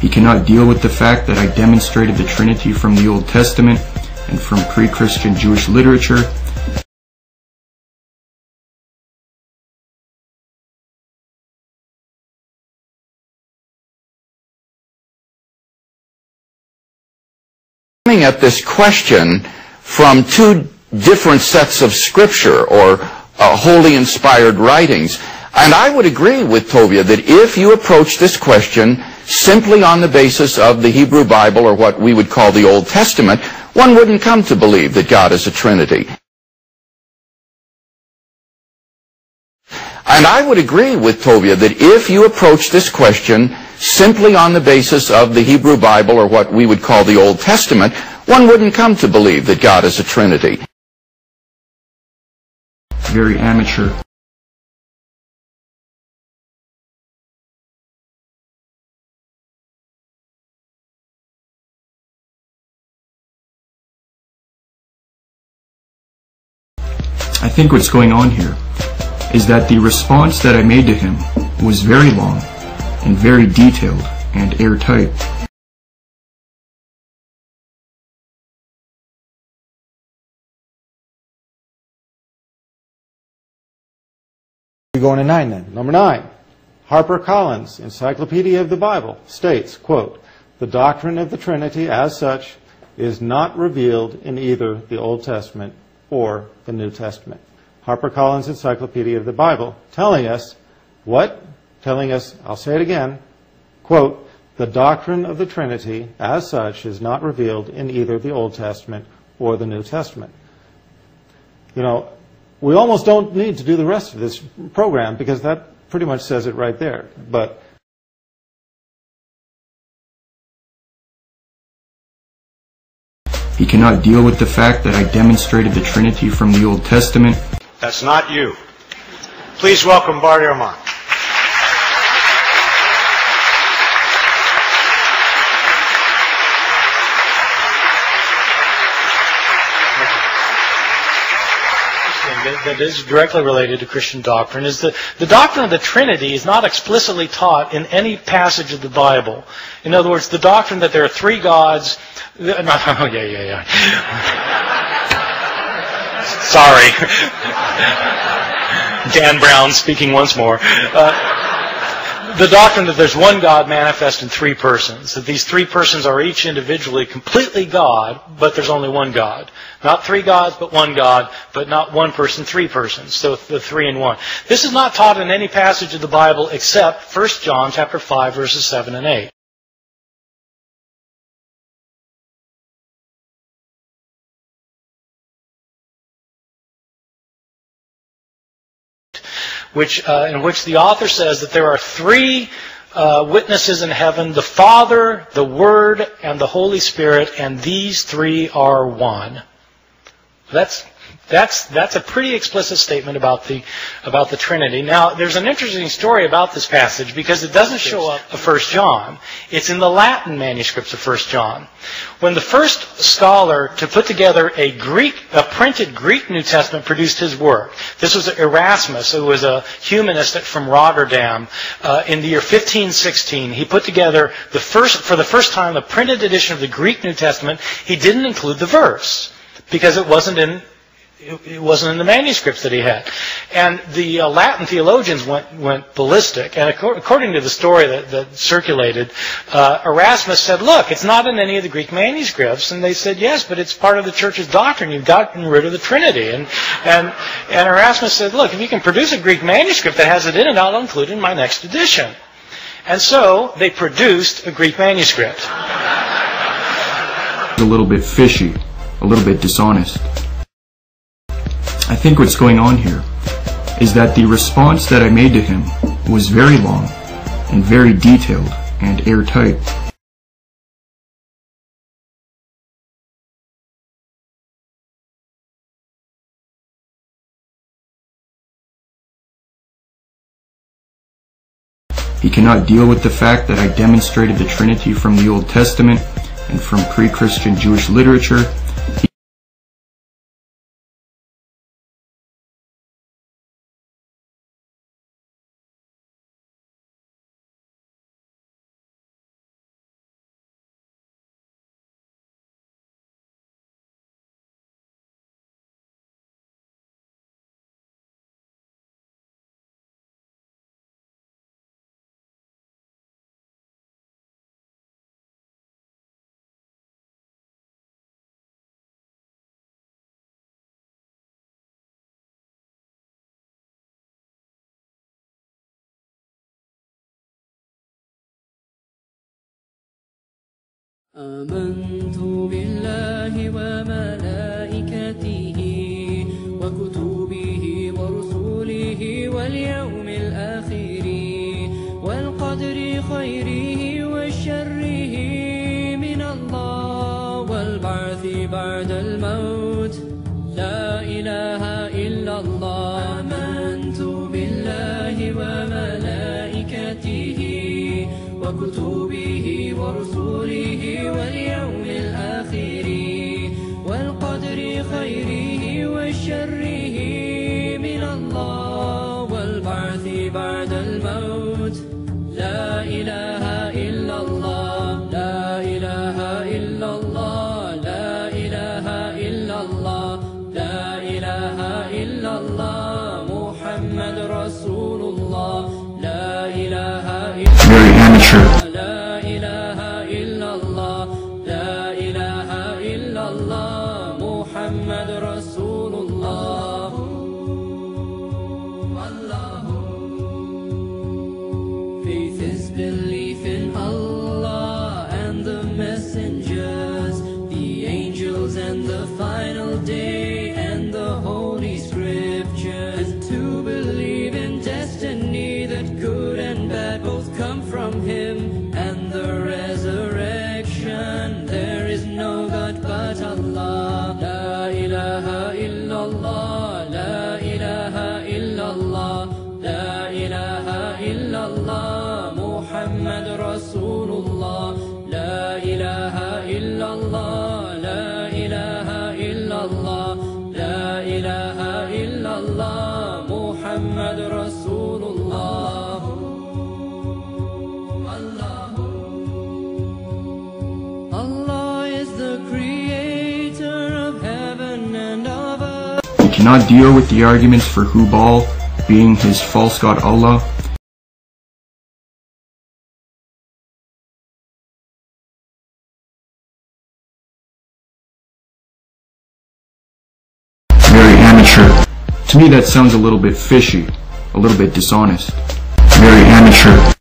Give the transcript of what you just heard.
He cannot deal with the fact that I demonstrated the Trinity from the Old Testament and from pre-Christian Jewish literature. Coming at this question from two different sets of scripture or wholly inspired writings. And I would agree with Tovia that if you approach this question simply on the basis of the Hebrew Bible or what we would call the Old Testament, one wouldn't come to believe that God is a Trinity. And I would agree with Tovia that if you approach this question simply on the basis of the Hebrew Bible or what we would call the Old Testament, one wouldn't come to believe that God is a Trinity. Very amateur. I think what's going on here is that the response that I made to him was very long and very detailed and airtight. We're going to 9 then. Number 9. HarperCollins, Encyclopedia of the Bible, states, quote, "The doctrine of the Trinity as such is not revealed in either the Old Testament or the New Testament." HarperCollins Encyclopedia of the Bible, telling us what? Telling us, I'll say it again, quote, "The doctrine of the Trinity as such is not revealed in either the Old Testament or the New Testament." You know, we almost don't need to do the rest of this program because that pretty much says it right there. But he cannot deal with the fact that I demonstrated the Trinity from the Old Testament. That's not you. Please welcome Bart Ehrman. That is directly related to Christian doctrine is that the doctrine of the Trinity is not explicitly taught in any passage of the Bible. In other words, the doctrine that there are three gods. Sorry. Dan Brown speaking once more. The doctrine that there's one God manifest in three persons, that these three persons are each individually completely God, but there's only one God. Not three gods, but one God, but not one person, three persons. So the three in one. This is not taught in any passage of the Bible except 1 John chapter 5, verses 7 and 8. In which the author says that there are three witnesses in heaven, the Father, the Word, and the Holy Spirit, and these three are one. That's a pretty explicit statement about the Trinity. Now, there's an interesting story about this passage because it doesn't show up in 1 John. It's in the Latin manuscripts of 1 John. When the first scholar to put together a printed Greek New Testament produced his work, this was Erasmus, who was a humanist from Rotterdam, in the year 1516. He put together for the first time a printed edition of the Greek New Testament. He didn't include the verse because it wasn't in the manuscripts that he had. And the Latin theologians went ballistic. And according to the story that circulated, Erasmus said, look, it's not in any of the Greek manuscripts. And they said, yes, but it's part of the church's doctrine. You've gotten rid of the Trinity. And Erasmus said, look, if you can produce a Greek manuscript that has it in it, I'll include it in my next edition. And so they produced a Greek manuscript. A little bit fishy, a little bit dishonest. I think what's going on here is that the response that I made to him was very long and very detailed and airtight. He cannot deal with the fact that I demonstrated the Trinity from the Old Testament and from pre-Christian Jewish literature. آمنت بالله وملائكته وكتبه ورسله واليوم الآخر والقدر خيره وشره من الله والبعث بعد الموت لا إله إلا الله آمنت بالله وملائكته وكتبه ورسله واليوم الآخر والقدر خيره وشره من الله والبعث بعد الموت لا إله إلا الله لا إله إلا الله لا إله إلا الله لا إله إلا الله محمد رسول الله لا إله إلا الله Very amateur. لا إله إلا الله لا إله إلا الله محمد رسول الله الله Faith is belief in Allah and the messengers, the angels and the final day and the holy scriptures, and to believe in destiny that good and bad both come from Him, and the resurrection. There is no God but Allah. La ilaha illallah, la ilaha illallah, la ilaha illallah, Muhammad Rasulullah. La ilaha illallah, la ilaha illallah, la ilaha illallah, Muhammad Rasulullah. Allah is the creator of heaven and of earth. He cannot deal with the arguments for Hubal being his false god Allah. Very amateur. To me that sounds a little bit fishy, a little bit dishonest. Very amateur.